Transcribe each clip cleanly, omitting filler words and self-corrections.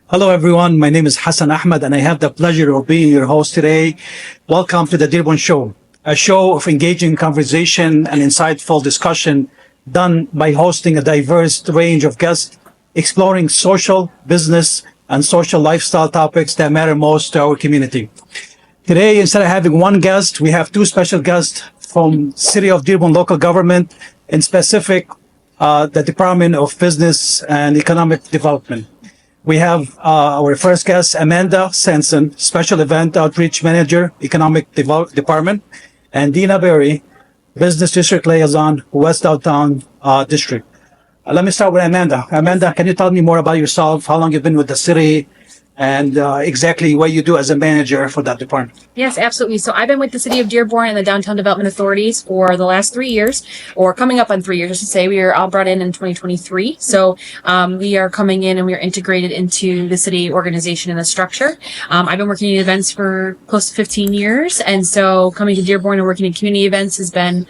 Hello, everyone. My name is Hassan Ahmad, and I have the pleasure of being your host today. Welcome to the Dearborn Show, a show of engaging conversation and insightful discussion done by hosting a diverse range of guests, exploring social, business, and social lifestyle topics that matter most to our community. Today, instead of having one guest, we have two special guests from City of Dearborn local government, in specific, the Department of Business and Economic Development. We have our first guest, Amanda Sancen, Special Event Outreach Manager, Economic Department, and Deena Berri, Business District Liaison, West Downtown District. Let me start with Amanda. Amanda, can you tell me more about yourself, how long you've been with the city, and exactly what you do as a manager for that department? Yes, absolutely. So I've been with the City of Dearborn and the Downtown Development Authorities for the last 3 years, or coming up on 3 years, I should say. We are all brought in 2023. So we are coming in and we are integrated into the city organization and the structure. I've been working in events for close to 15 years. And so coming to Dearborn and working in community events has been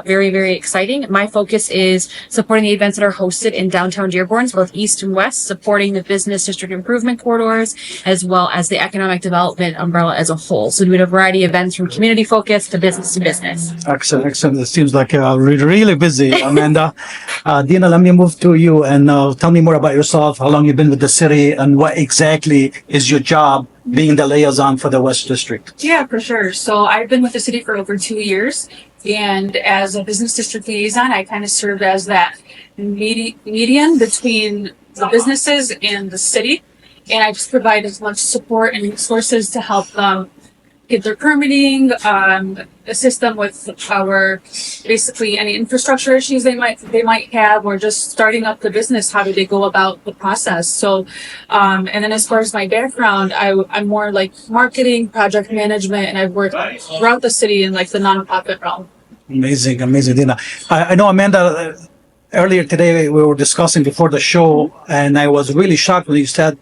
very, very exciting. My focus is supporting the events that are hosted in downtown Dearborn, both east and west, supporting the business district improvement corridors, as well as the economic development umbrella as a whole. So we do a variety of events from community focus to business. Excellent, excellent. It seems like really busy, Amanda. Deena, let me move to you and tell me more about yourself, how long you've been with the city, and what exactly is your job being the liaison for the West District? Yeah, for sure. So I've been with the city for over 2 years. And as a business district liaison, I kind of served as that median between the businesses and the city. And I just provide as much support and resources to help them get their permitting, assist them with our basically any infrastructure issues they might have, or just starting up the business. How do they go about the process? So, and then as far as my background, I'm more like marketing, project management, and I've worked throughout the city in like the nonprofit realm. Amazing, amazing, Deena. I know, Amanda, earlier today we were discussing before the show, and I was really shocked when you said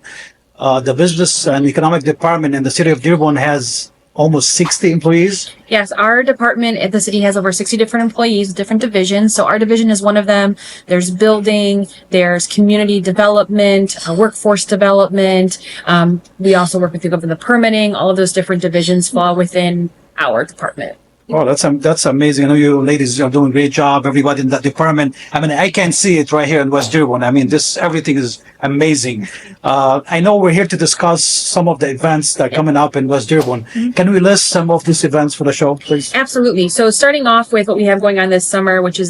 the business and economic department in the city of Dearborn has almost 60 employees. Yes, our department at the city has over 60 different employees, different divisions. So our division is one of them. There's building, there's community development, workforce development. We also work with you for the permitting. All of those different divisions fall within our department. Oh, that's amazing. I know you ladies are doing a great job. Everybody in that department. I mean, I can see it right here in West Dearborn. I mean, everything is amazing. I know we're here to discuss some of the events that are coming up in West Dearborn. Mm-hmm. Can we list some of these events for the show, please? Absolutely. So starting off with what we have going on this summer, which is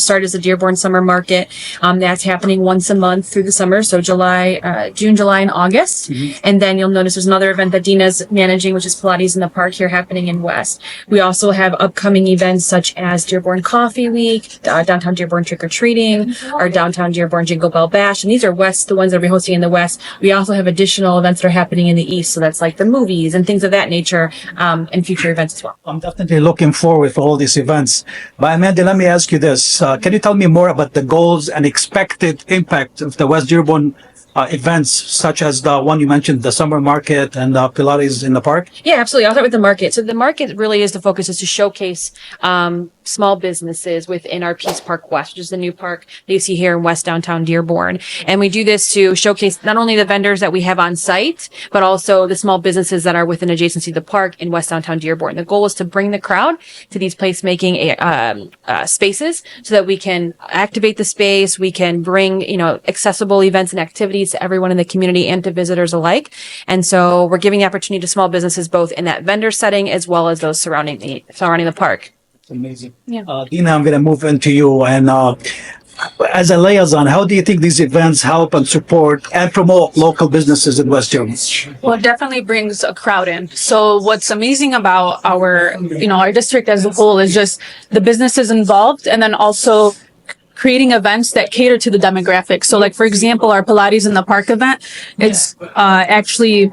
start as a Dearborn Summer Market. That's happening once a month through the summer. So June, July, and August. Mm-hmm. And then you'll notice there's another event that Deena's managing, which is Pilates in the Park here happening in West. We also have upcoming events such as Dearborn Coffee Week, Downtown Dearborn Trick or Treating, our Downtown Dearborn Jingle Bell Bash, and these are the ones that we're hosting in the West. We also have additional events that are happening in the East, so that's like the movies and things of that nature, and future events as well. I'm definitely looking forward for all these events. But Amanda, let me ask you this: can you tell me more about the goals and expected impact of the West Dearborn events, such as the one you mentioned, the summer market and Pilates in the park? Yeah, absolutely. I'll start with the market. So the market really is the focus is to showcase small businesses within our Peace Park West, which is the new park that you see here in West Downtown Dearborn. And we do this to showcase not only the vendors that we have on site, but also the small businesses that are within adjacency to the park in West Downtown Dearborn. The goal is to bring the crowd to these placemaking spaces so that we can activate the space. We can bring, accessible events and activities to everyone in the community and to visitors alike. And so we're giving the opportunity to small businesses both in that vendor setting as well as those surrounding the park. Amazing. Yeah. Deena, I'm going to move into you. And as a liaison, how do you think these events help and support and promote local businesses in West Dearborn? Well, it definitely brings a crowd in. So what's amazing about our district as a whole is just the businesses involved, and then also creating events that cater to the demographic. So like, for example, our Pilates in the Park event, it's actually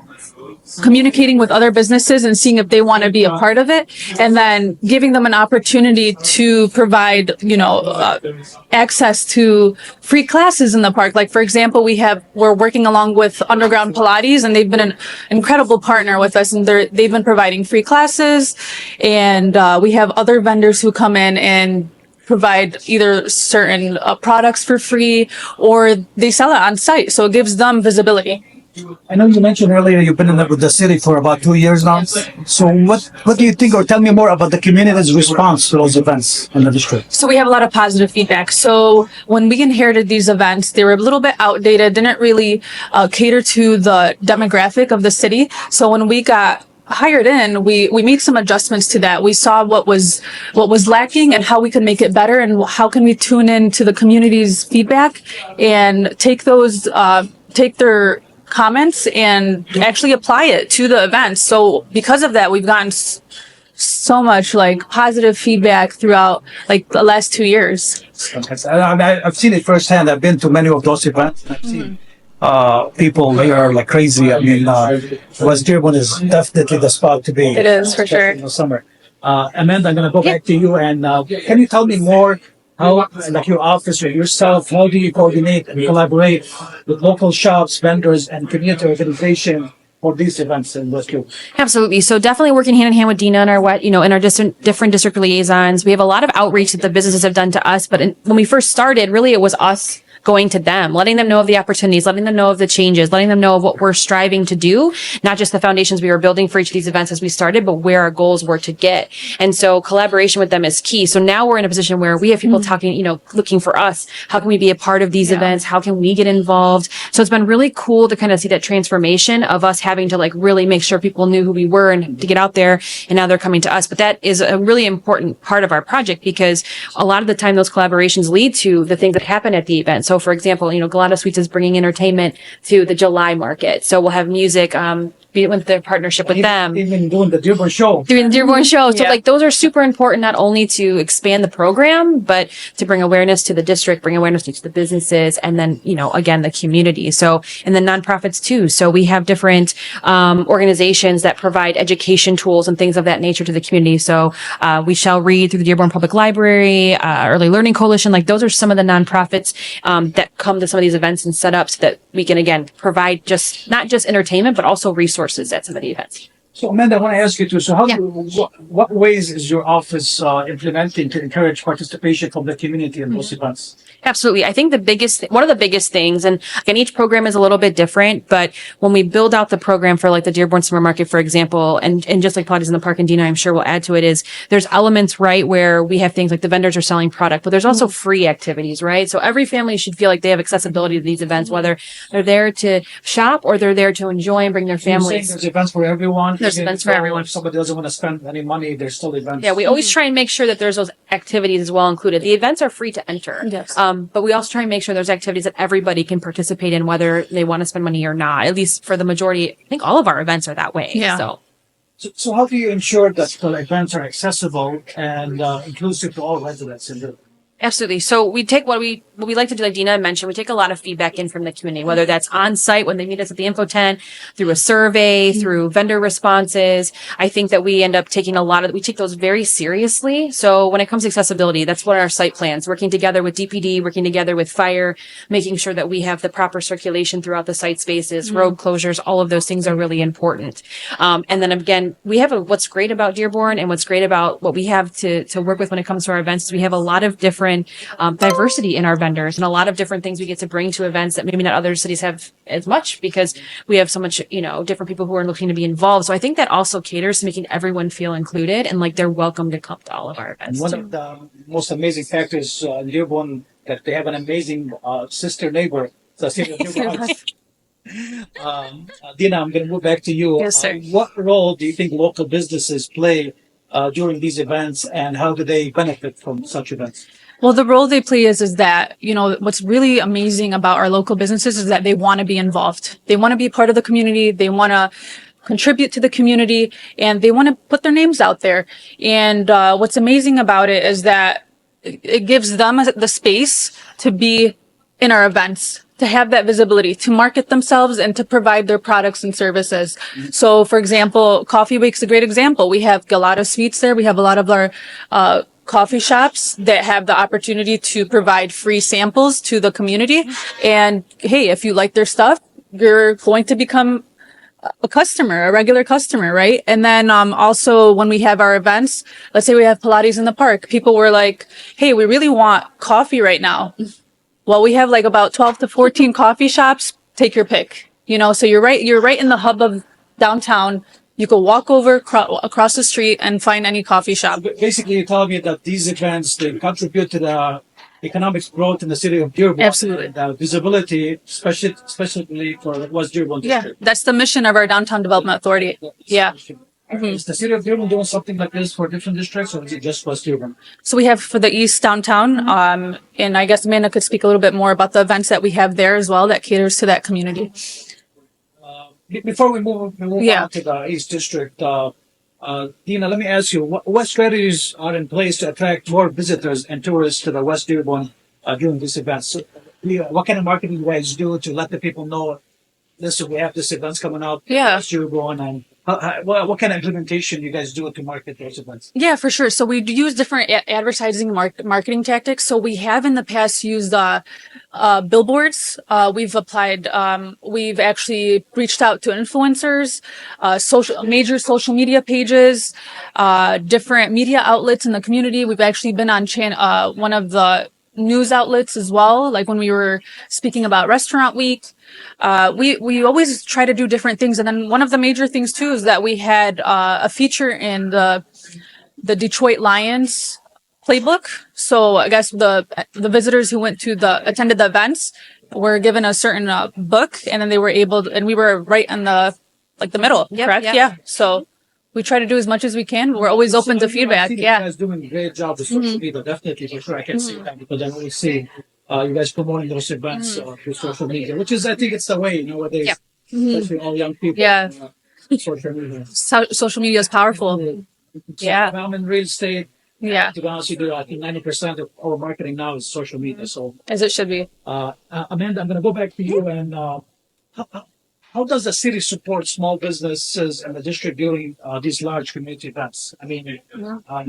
communicating with other businesses and seeing if they want to be a part of it, and then giving them an opportunity to provide, access to free classes in the park. Like, for example, we're working along with Underground Pilates, and they've been an incredible partner with us, and they've been providing free classes. And we have other vendors who come in and provide either certain products for free, or they sell it on site. So it gives them visibility. I know you mentioned earlier you've been with the city for about 2 years now. So what do you think, or tell me more about the community's response to those events in the district? So we have a lot of positive feedback. So when we inherited these events, they were a little bit outdated, didn't really cater to the demographic of the city. So when we got hired in, we made some adjustments to that. We saw what was lacking and how we could make it better, and how can we tune in to the community's feedback and take their comments and actually apply it to the events. So because of that, we've gotten so much like positive feedback throughout like the last 2 years. I've seen it firsthand. I've been to many of those events. And I've seen people here like crazy. I mean, West Dearborn is definitely the spot to be. It is, for sure. In the summer. Amanda, I'm going to go back to you, and can you tell me more how, like your office or yourself, how do you coordinate and collaborate with local shops, vendors, and community organization for these events in West Dearborn? Absolutely. So definitely working hand in hand with Deena and in our different district liaisons. We have a lot of outreach that the businesses have done to us. But when we first started, really it was us going to them, letting them know of the opportunities, letting them know of the changes, letting them know of what we're striving to do, not just the foundations we were building for each of these events as we started, but where our goals were to get. And so collaboration with them is key. So now we're in a position where we have people talking, looking for us. How can we be a part of these events? How can we get involved? So it's been really cool to kind of see that transformation of us having to like really make sure people knew who we were and to get out there. And now they're coming to us. But that is a really important part of our project, because a lot of the time those collaborations lead to the things that happen at the event. So for example, Galata Suites is bringing entertainment to the July market. So we'll have music, with their partnership with them. Even doing the Dearborn show. Doing the Dearborn show. So like those are super important, not only to expand the program, but to bring awareness to the district, bring awareness to the businesses, and then, again, the community. So, and then nonprofits too. So we have different, organizations that provide education tools and things of that nature to the community. So, We Shall Read through the Dearborn Public Library, Early Learning Coalition. Like those are some of the nonprofits, that come to some of these events and set up so that we can, again, provide not just entertainment, but also resources at some of the events. So Amanda, I want to ask you too. So what ways is your office implementing to encourage participation from the community in those events? Absolutely. I think one of the biggest things, and again, each program is a little bit different, but when we build out the program for like the Dearborn Summer Market, for example, and just like Pilates in the Park and Deena, I'm sure we'll add to it, is there's elements, right, where we have things like the vendors are selling product, but there's also free activities, right? So every family should feel like they have accessibility to these events, whether they're there to shop or they're there to enjoy and bring their families. There's events for everyone. There's events for everyone. If somebody doesn't want to spend any money, there's still events. Yeah, we always try and make sure that there's those activities as well included. The events are free to enter. Yes. But we also try and make sure there's activities that everybody can participate in, whether they want to spend money or not. At least for the majority, I think all of our events are that way. Yeah. So how do you ensure that the events are accessible and inclusive to all residents in the? Absolutely. So we take what we like to do, like Deena mentioned, we take a lot of feedback in from the community, whether that's on site when they meet us at the info tent, through a survey, through vendor responses. I think that we end up taking we take those very seriously. So when it comes to accessibility, that's what our site plans, working together with DPD, working together with fire, making sure that we have the proper circulation throughout the site spaces, road closures, all of those things are really important. And then again, we have what's great about Dearborn and what's great about what we have to work with when it comes to our events is we have a lot of different diversity in our vendors and a lot of different things we get to bring to events that maybe not other cities have as much, because we have so much, different people who are looking to be involved. So I think that also caters to making everyone feel included and like they're welcome to come to all of our events. One of the most amazing factors in Dearborn that they have an amazing sister neighbor, the City of Dearborn. Deena, I'm going to move back to you. Yes, sir. What role do you think local businesses play during these events, and how do they benefit from such events? Well, the role they play is that, what's really amazing about our local businesses is that they want to be involved. They want to be part of the community. They want to contribute to the community, and they want to put their names out there. And what's amazing about it is that it gives them the space to be in our events, to have that visibility, to market themselves and to provide their products and services. So, for example, Coffee Week's a great example. We have Galata Suites there. We have a lot of our coffee shops that have the opportunity to provide free samples to the community. And hey, if you like their stuff, you're going to become a regular customer, right? And then also when we have our events, let's say we have Pilates in the Park, people were like, hey, we really want coffee right now. Well, we have like about 12 to 14 coffee shops. Take your pick. You know, so you're right in the hub of downtown. You could walk over across the street and find any coffee shop. Basically, you tell me that these events they contribute to the economic growth in the city of Dearborn. Absolutely. And the visibility, especially for West Dearborn Yeah, district. that's the mission of our Downtown Development Authority. Yeah. Is the city of Dearborn doing something like this for different districts, or is it just West Dearborn? So we have for the East Downtown, and I guess Amanda could speak a little bit more about the events that we have there as well that caters to that community. Before we move Yeah. on to the East District, Deena, let me ask you, what strategies are in place to attract more visitors and tourists to the West Dearborn during these events? So, what kind of marketing you guys do to let the people know, listen, we have this events coming up, Yeah. West Dearborn, and what kind of implementation you guys do to market those events? Yeah, for sure. So we use different advertising marketing tactics. So we have in the past used billboards. We've actually reached out to influencers, major social media pages, different media outlets in the community. We've actually been on one of the news outlets as well. Like when we were speaking about Restaurant Week, we always try to do different things. And then one of the major things too is that we had a feature in the Detroit Lions playbook. So I guess the visitors who attended the events were given a certain book, and then they were and we were right in the middle, Yep, correct? yep. Yeah. So we try to do as much as we can. We're always open to feedback. I think Yeah. you guys doing a great job with social media, definitely, for sure. I can see that because I always see you guys promoting those events through social media, which is, I think it's the way nowadays, Yep. especially all young people. Yeah. Social media. Social media is powerful. Yeah. If I'm in real estate, Yeah. to be honest with you, I think 90% of our marketing now is social media. So, As it should be. Amanda, I'm going to go back to you. And how does the city support small businesses in the district during these large community events? I mean, I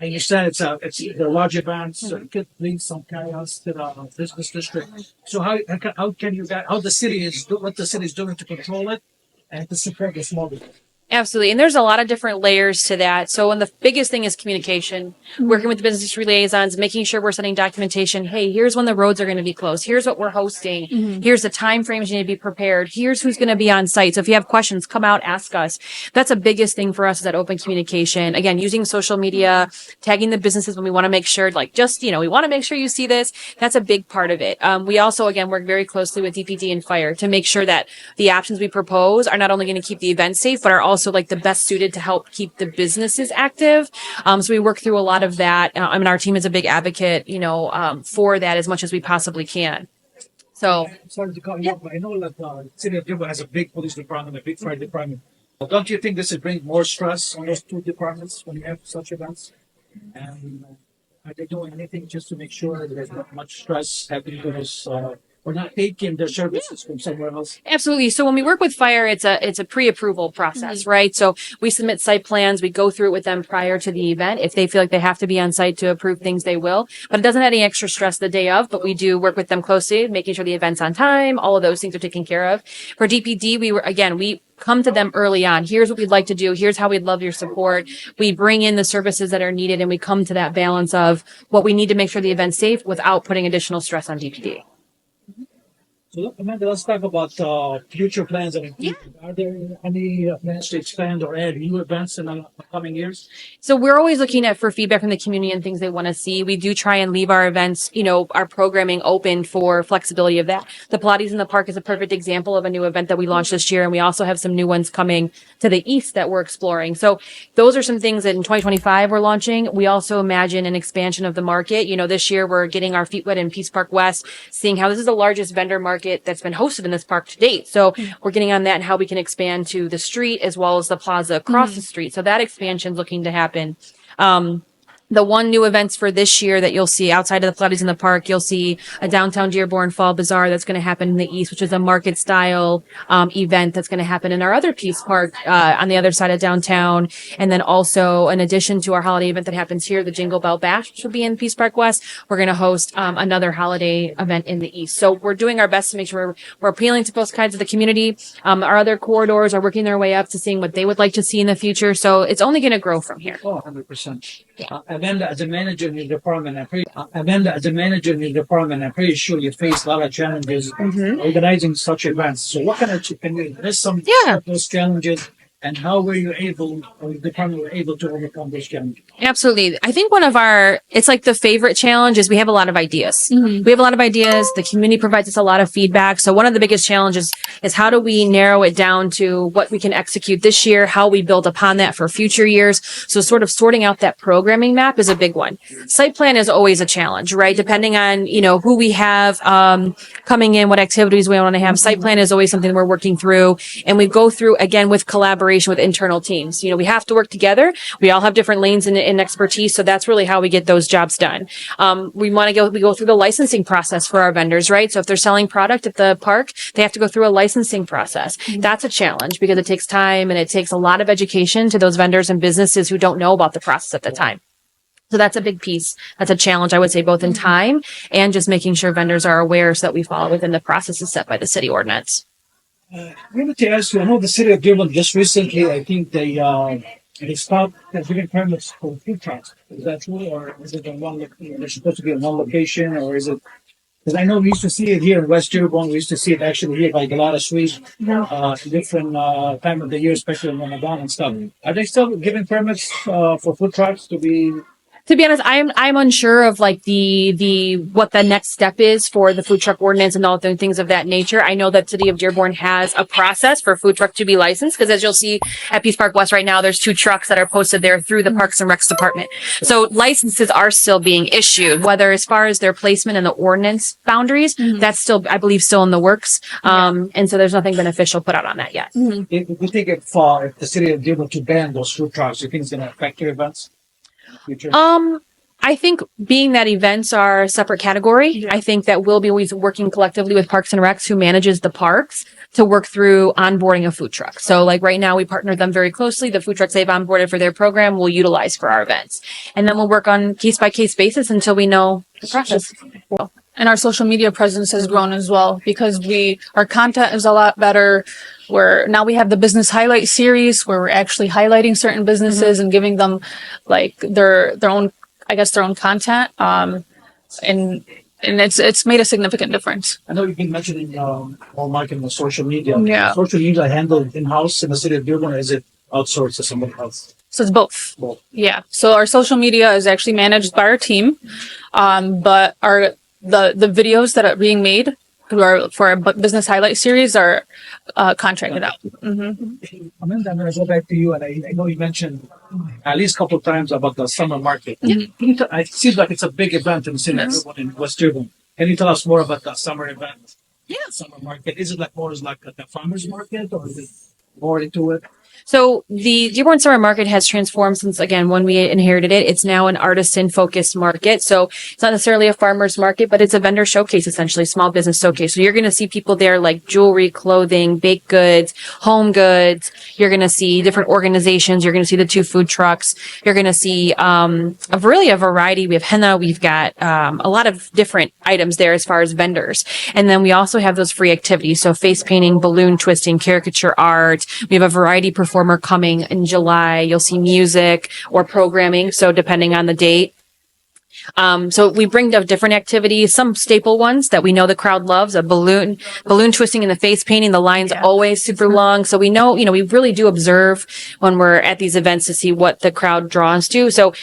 understand they're large events, so it could bring some chaos to the business district. So how can you guys, what the city is doing to control it and to support the small business? Absolutely. And there's a lot of different layers to that. So one of the biggest thing is communication, working with the business liaisons, making sure we're setting documentation. Hey, here's when the roads are going to be closed. Here's what we're hosting. Here's the time frames you need to be prepared. Here's who's going to be on site. So if you have questions, come out, ask us. That's the biggest thing for us is that open communication. Again, using social media, tagging the businesses when we want to make sure, we want to make sure you see this. That's a big part of it. We also, again, work very closely with DPD and fire to make sure that the options we propose are not only going to keep the event safe, but are also the best suited to help keep the businesses active. So we work through a lot of that. Our team is a big advocate, for that as much as we possibly can. So, I'm sorry to cut you off, but I know that the City of Dearborn has a big police department, a big fire department. Don't you think this would bring more stress on those two departments when you have such events? And are they doing anything just to make sure that there's not much stress happening to those, or not taking their services from somewhere else? absolutely. So when we work with fire, it's a pre-approval process, right? So we submit site plans. We go through it with them prior to the event. If they feel like they have to be on site to approve things, they will. But it doesn't have any extra stress the day of, but we do work with them closely, making sure the event's on time. All of those things are taken care of. For DPD, we come to them early on. Here's what we'd like to do. Here's how we'd love your support. We bring in the services that are needed, and we come to that balance of what we need to make sure the event's safe without putting additional stress on DPD. So, Amanda, let's talk about future plans. Are there any plans to expand or add new events in the coming years? So we're always looking for feedback from the community and things they want to see. We do try and leave our events, our programming open for flexibility of that. The Pilates in the Park is a perfect example of a new event that we launched this year. And we also have some new ones coming to the east that we're exploring. So those are some things that in 2025 we're launching. We also imagine an expansion of the market. This year we're getting our feet wet in Peace Park West, seeing how this is the largest vendor market that's been hosted in this park to date. So we're getting on that and how we can expand to the street as well as the plaza across the street. So that expansion is looking to happen. The one new events for this year that you'll see outside of the Pilates in the Park, you'll see a downtown Dearborn Fall Bazaar that's going to happen in the east, which is a market style event that's going to happen in our other Peace Park on the other side of downtown. And then also, in addition to our holiday event that happens here, the Jingle Bell Bash, which will be in Peace Park West, we're going to host another holiday event in the east. So we're doing our best to make sure we're appealing to both sides of the community. Our other corridors are working their way up to seeing what they would like to see in the future. So it's only going to grow from here. Oh, 100%. And Amanda, as a manager in your department, I'm pretty sure you face a lot of challenges organizing such events. So what kind of, can you list some of those challenges and how were you able, or the department were able to overcome those challenges? Absolutely. I think it's like the favorite challenge is we have a lot of ideas. Mm-hmm. We have a lot of ideas. The community provides us a lot of feedback. So one of the biggest challenges is how do we narrow it down to what we can execute this year, how we build upon that for future years. So sort of sorting out that programming map is a big one. Site plan is always a challenge, right? Depending on, who we have, coming in, what activities we want to have. Site plan is always something we're working through. And we go through again with collaboration with internal teams. We have to work together. We all have different lanes in expertise. So that's really how we get those jobs done. We go through the licensing process for our vendors, right? So if they're selling product at the park, they have to go through a licensing process. That's a challenge because it takes time and it takes a lot of education to those vendors and businesses who don't know about the process at the time. So that's a big piece. That's a challenge, I would say, both in time and just making sure vendors are aware so that we follow within the processes set by the city ordinance. I wanted to ask you, I know the City of Dearborn just recently, I think they stopped giving permits for food trucks. Is that true, or is it they're supposed to be in one location, or is it? Because I know we used to see it here in West Dearborn. We used to see it actually here by Galata Street, different time of the year, especially in Ramadan and stuff. Are they still giving permits for food trucks to be? To be honest, I'm unsure of like the what the next step is for the food truck ordinance and all the things of that nature. I know that City of Dearborn has a process for food truck to be licensed because as you'll see at Peace Park West right now, there's 2 trucks that are posted there through the Parks and Recs department. So licenses are still being issued, whether as far as their placement in the ordinance boundaries, that's still, I believe, still in the works. And so there's nothing been official put out on that yet. If we think if the City of Dearborn to ban those food trucks, do you think it's going to affect your events? Future? I think being that events are a separate category, I think that we'll be always working collectively with Parks and Recs, who manages the parks, to work through onboarding a food truck. So like right now we partner them very closely. The food trucks they've onboarded for their program we'll utilize for our events. And then we'll work on case by case basis until we know the process. And our social media presence has grown as well because our content is a lot better. We have the business highlight series where we're actually highlighting certain businesses and giving them like their own content. And it's made a significant difference. I know you've been mentioning more marketing on social media. Yeah. Social media handled in-house in the City of Dearborn, or is it outsourced to someone else? So it's both. Both. Yeah. So our social media is actually managed by our team. But the videos that are being made for our business highlight series are contracted out. Amanda, I'm going to go back to you, and I know you mentioned at least a couple of times about the summer market. It seems like it's a big event in the city in West Dearborn. Can you tell us more about the summer event? Yeah. Summer market. Is it like more as like the farmers market, or is it more into it? So the Dearborn Summer Market has transformed since, again, when we inherited it. It's now an artisan-focused market. So it's not necessarily a farmer's market, but it's a vendor showcase, essentially, small business showcase. So you're going to see people there like jewelry, clothing, baked goods, home goods. You're going to see different organizations. You're going to see the 2 food trucks. You're going to see a variety. We have henna. We've got a lot of different items there as far as vendors. And then we also have those free activities. So face painting, balloon twisting, caricature art. We have a variety performer coming in July. You'll see music or programming. So depending on the date. So we bring up different activities, some staple ones that we know the crowd loves, a balloon twisting and the face painting. The line's always super long. So we know, we really do observe when we're at these events to see what the crowd draws to. So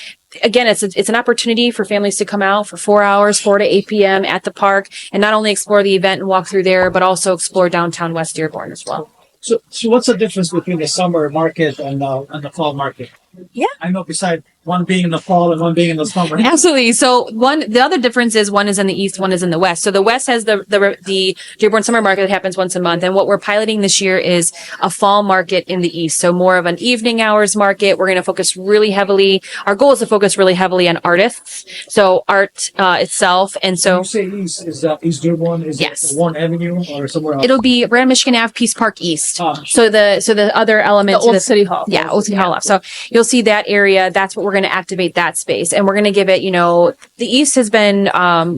again, it's an opportunity for families to come out for 4 hours, 4 to 8 p.m. at the park and not only explore the event and walk through there, but also explore downtown West Dearborn as well. So what's the difference between the summer market and the fall market? Yeah. I know besides one being in the fall and one being in the summer. Absolutely. So the other difference is one is in the east, one is in the west. So the west has the Dearborn Summer Market that happens once a month. And what we're piloting this year is a fall market in the east. So more of an evening hours market. We're going to focus really heavily. Our goal is to focus really heavily on artists. So art itself. And so When you say east, is East Dearborn? Is Yes. it Warren Avenue or somewhere else? it'll be Grand Michigan Ave, Peace Park East. Ah. So the other element The to old the City Hall. Yeah, Old City Hall left. So you'll see that area. That's what we're going going to activate that space and we're going to give it, the East has been,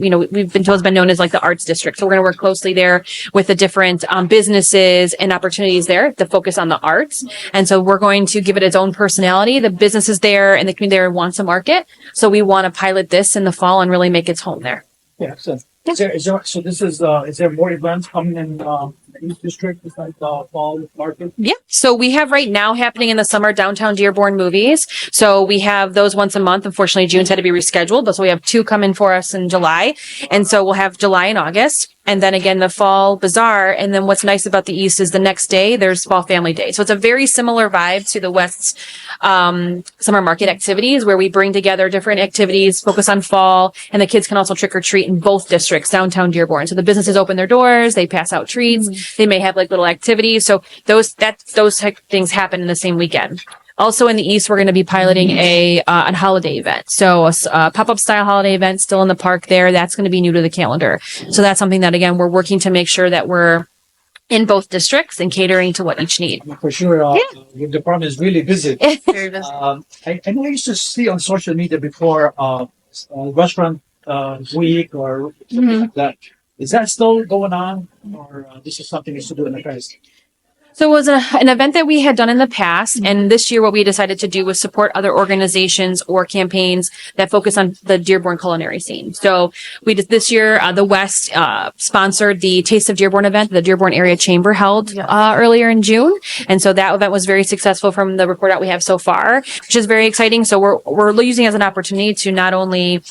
we've been told it's been known as like the arts district. So we're going to work closely there with the different businesses and opportunities there to focus on the arts. And so we're going to give it its own personality. The businesses there and the community there wants a market. So we want to pilot this in the fall and really make its home there. Yeah. So, is there more events coming in the East District besides the fall market? Yeah. So we have right now happening in the summer downtown Dearborn movies. So we have those once a month. Unfortunately, June's had to be rescheduled, but so we have 2 coming for us in July. And so we'll have July and August. And then again, the fall bazaar. And then what's nice about the East is the next day, there's fall family day. So it's a very similar vibe to the West's summer market activities where we bring together different activities, focus on fall, and the kids can also trick or treat in both districts, downtown Dearborn. So the businesses open their doors, they pass out treats, they may have like little activities. So those type of things happen in the same weekend. Also in the East, we're going to be piloting a holiday event. So a pop-up style holiday event still in the park there. That's going to be new to the calendar. So that's something that, again, we're working to make sure that we're in both districts and catering to what each need. For sure, your department is really busy. Very busy. I know I used to see on social media before restaurant week or something like that. Is that still going on, or this is something you used to do in the past? So it was an event that we had done in the past. And this year, what we decided to do was support other organizations or campaigns that focus on the Dearborn culinary scene. So we did this year, the West sponsored the Taste of Dearborn event, the Dearborn Area Chamber held earlier in June. And so that event was very successful from the report out we have so far, which is very exciting. So we're using it as an opportunity to not only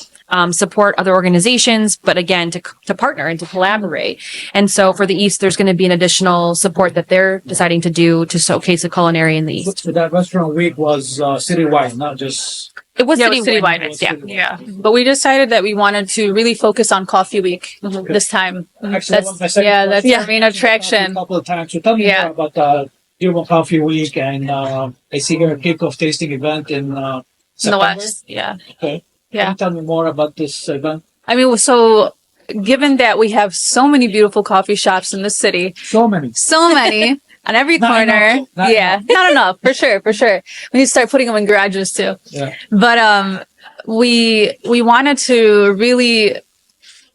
support other organizations, but again, to partner and to collaborate. And so for the East, there's going to be an additional support that they're deciding to do to showcase the culinary in the East. So that restaurant week was citywide, not just... It was citywide. Yeah. But we decided that we wanted to really focus on Coffee Week this time. Actually, that's our main attraction. A couple of times. So tell me more about the Dearborn Coffee Week, and I see here a kickoff tasting event in In September. the West. Yeah. Okay. Yeah. Can you tell me more about this event? I mean, so given that we have so many beautiful coffee shops in the city, So many. on every Not corner. enough. Not enough. Not enough, for sure. We need to start putting them in garages too. Yeah. But we wanted to really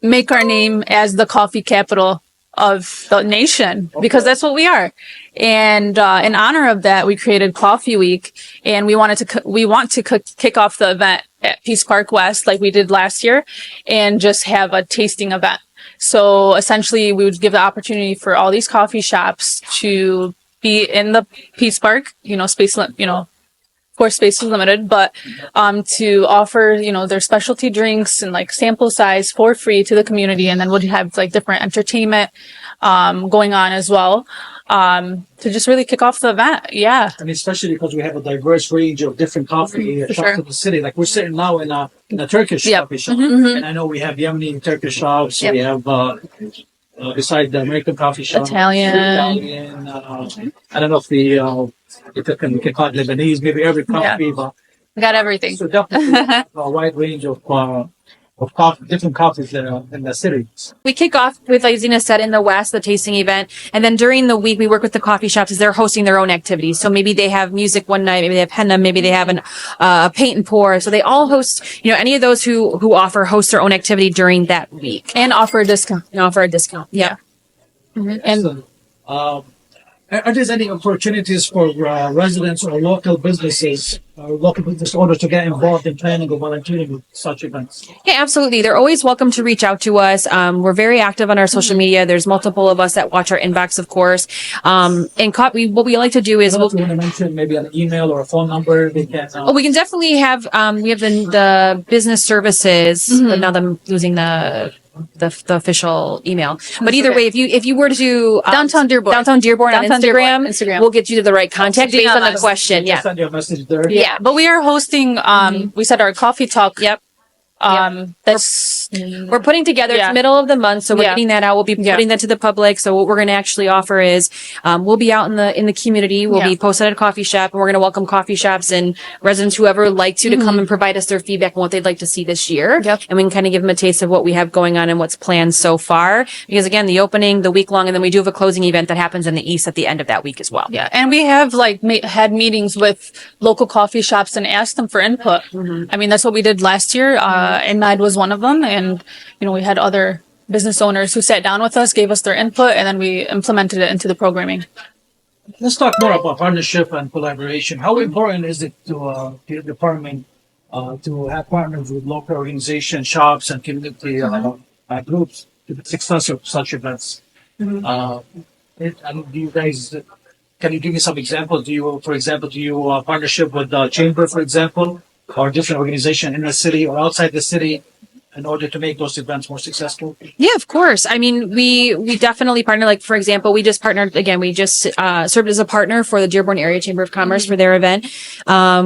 make our name as the coffee capital of the nation, because that's what we are. And in honor of that, we created Coffee Week, and we want to kick off the event at Peace Park West like we did last year, and just have a tasting event. So essentially, we would give the opportunity for all these coffee shops to be in the Peace Park, of course, space is limited, but to offer, their specialty drinks and like sample size for free to the community. And then we'll have like different entertainment going on as well to just really kick off the event. Yeah. And especially because we have a diverse range of different coffee shops in the city. Like we're sitting now in a Turkish coffee shop. And I know we have Yemeni Turkish shops. We have beside the American coffee shop, Italian. I don't know if we can call it Lebanese, maybe every coffee, but We got everything. so definitely a wide range of different coffees in the city. We kick off with, like Deena said, in the West, the tasting event. And then during the week, we work with the coffee shops as they're hosting their own activities. So maybe they have music one night, maybe they have henna, maybe they have a paint and pour. So they all host, any of those who offer host their own activity during that week. And offer a discount. Yeah. And are there any opportunities for residents or local business owners to get involved in planning or volunteering with such events? Yeah, absolutely. They're always welcome to reach out to us. We're very active on our social media. There's multiple of us that watch our inbox, of course. And what we like to do is I don't know if you want to mention maybe an email or a phone number. They can. we can definitely have. We have the business services. Now I'm losing the official email. But either way, if you were to Downtown Dearborn on Instagram, we'll get you to the right contact based on the question. Yeah. Send you a message there. Yeah, but we are hosting, we said our coffee talk. Yep. That's We're putting together, it's Yeah. middle of the month, so we're Yeah. getting that out. We'll be putting that to the public. So what we're going to actually offer is, we'll be out in the community. We'll be posted at a coffee shop, and we're going to welcome coffee shops and residents, whoever like to come and provide us their feedback on what they'd like to see this year. Yep. And we can kind of give them a taste of what we have going on and what's planned so far. Because again, the opening, the week long, and then we do have a closing event that happens in the East at the end of that week as well. Yeah, and we have like had meetings with local coffee shops and asked them for input. I mean, that's what we did last year. Ahmad was one of them, and we had other business owners who sat down with us, gave us their input, and then we implemented it into the programming. Let's talk more about partnership and collaboration. How important is it to your department to have partners with local organizations, shops, and community groups to the success of such events? And do you guys? Can you give me some examples? Do you partnership with the chamber, for example, or different organization in the city or outside the city, in order to make those events more successful? Yeah, of course. I mean, we definitely partner. Like, for example, we just partnered again. We just served as a partner for the Dearborn Area Chamber of Commerce for their event.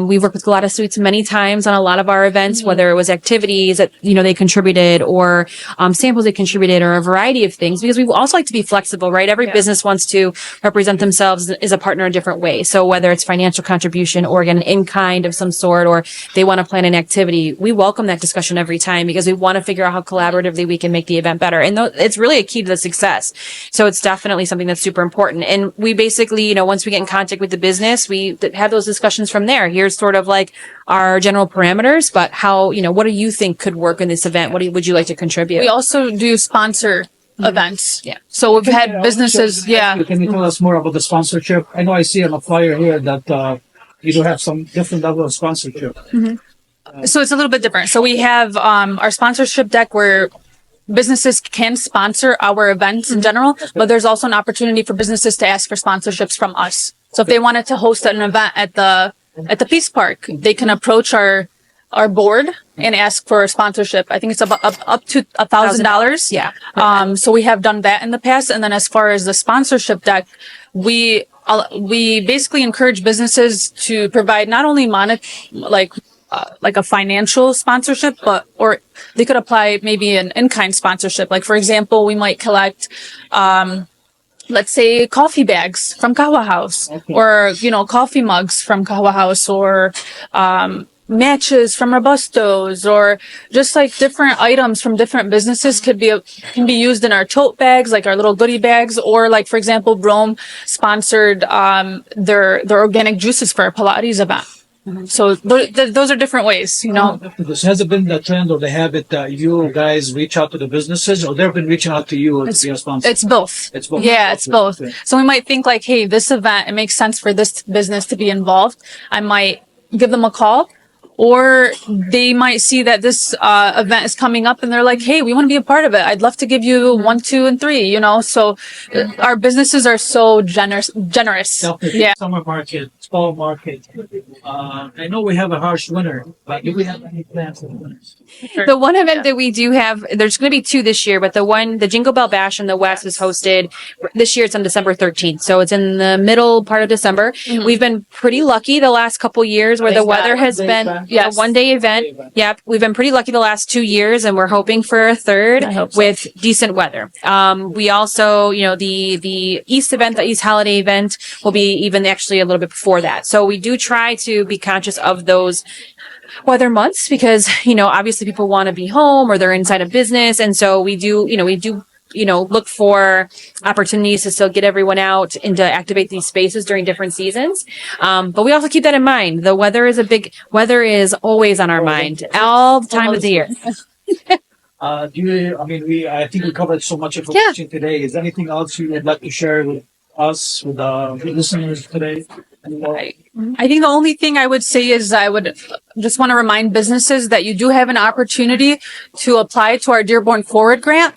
We've worked with Galata Suites many times on a lot of our events, whether it was activities that they contributed, or samples they contributed, or a variety of things. Because we also like to be flexible, right? Every business wants to represent themselves as a partner in a different way. So whether it's financial contribution or again an in kind of some sort, or they want to plan an activity, we welcome that discussion every time because we want to figure out how collaboratively we can make the event better. And it's really a key to the success. So it's definitely something that's super important. And we basically, once we get in contact with the business, we have those discussions from there. Here's sort of like our general parameters, but how, what do you think could work in this event? What would you like to contribute? We also do sponsor events. Yeah. So we've had businesses. Yeah. Can you tell us more about the sponsorship? I know I see on the flyer here that you do have some different level of sponsorship. So it's a little bit different. So we have our sponsorship deck where businesses can sponsor our events in general, but there's also an opportunity for businesses to ask for sponsorships from us. So if they wanted to host an event at the Peace Park, they can approach our board and ask for a sponsorship. I think it's up to $1,000. Yeah. So we have done that in the past. And then as far as the sponsorship deck, we basically encourage businesses to provide not only like a financial sponsorship, or they could apply maybe an in-kind sponsorship. Like, for example, we might collect, let's say, coffee bags from Kahwa House, or, coffee mugs from Kahwa House, or, matches from Robustos, or just like different items from different businesses can be used in our tote bags, like our little goodie bags, or like, for example, Rome sponsored, their organic juices for our Pilates event. So those are different ways, This has it been the trend or the habit that you guys reach out to the businesses, or they've been reaching out to you to be a sponsor? It's both. It's both. Yeah, it's both. Okay. So we might think like, hey, this event, it makes sense for this business to be involved. I might give them a call, or they might see that this event is coming up and they're like, hey, we want to be a part of it. I'd love to give you 1, 2, and 3, So our businesses are so generous. Yeah. Summer market, fall market. I know we have a harsh winter, but do we have any plans for the winter? The one event that we do have, there's going to be 2 this year, but the Jingle Bell Bash in the West is hosted this year. It's on December 13th. So it's in the middle part of December. We've been pretty lucky the last couple years where the weather has been a one-day event. Yep. We've been pretty lucky the last 2 years, and we're hoping for a third with decent weather. We also, the East event, the East holiday event will be even actually a little bit before that. So we do try to be conscious of those weather months because, obviously people want to be home or they're inside a business. And so we do look for opportunities to still get everyone out and to activate these spaces during different seasons. But we also keep that in mind. The weather is always on our mind all the time of the year. I think we covered so much information today. Is there anything else you would like to share with us, with the listeners today? I think the only thing I would say is I would just want to remind businesses that you do have an opportunity to apply to our Dearborn Forward Grant.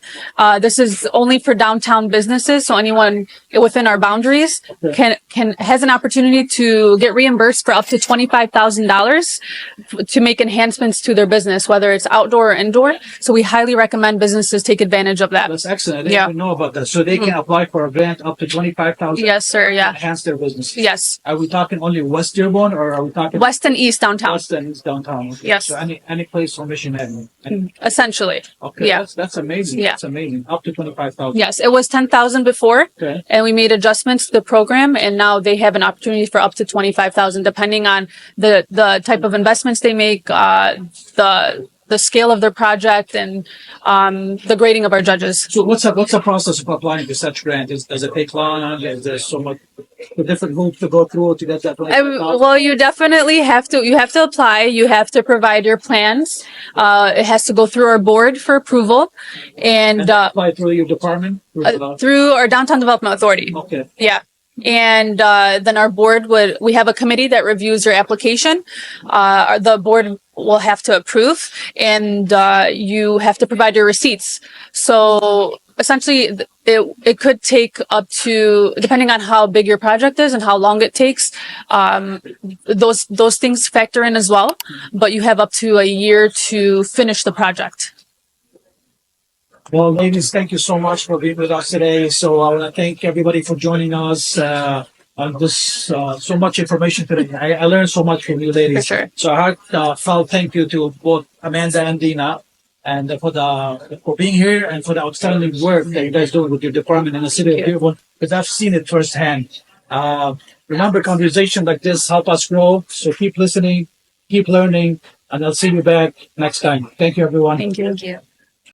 This is only for downtown businesses, so anyone within our boundaries has an opportunity to get reimbursed for up to $25,000 to make enhancements to their business, whether it's outdoor or indoor. So we highly recommend businesses take advantage of that. That's excellent. I didn't even know about that. So they can apply for a grant up to $25,000. Yes, sir. Yeah. To enhance their business. Yes. Are we talking only West Dearborn, or are we talking West and East downtown? West and is downtown. Okay. Yes. So any place on Mission Avenue. Essentially. Okay. Yeah. That's amazing. Yeah. That's amazing. Up to 25,000. Yes, it was 10,000 before, Okay. and we made adjustments to the program, and now they have an opportunity for up to 25,000, depending on the type of investments they make, the scale of their project, and the grading of our judges. So what's the process of applying to such grant? Does it take long? Is there so much the different hoops to go through to get that 25,000? Well, you definitely have to apply. You have to provide your plans. It has to go through our board for approval, and Apply through your department? through our Downtown Development Authority. Okay. Yeah. And then our board we have a committee that reviews your application. The board will have to approve, and you have to provide your receipts. So essentially, it could take up to, depending on how big your project is and how long it takes, those things factor in as well. But you have up to a year to finish the project. Well, ladies, thank you so much for being with us today. So I want to thank everybody for joining us on this so much information today. I learned so much from you, ladies. For sure. So a heartfelt thank you to both Amanda and Deena, and for being here and for the outstanding work that you guys doing with your department in the city of Dearborn, because I've seen it firsthand. Remember, conversation like this help us grow. So keep listening, keep learning, and I'll see you back next time. Thank you, everyone. Thank you. Thank you.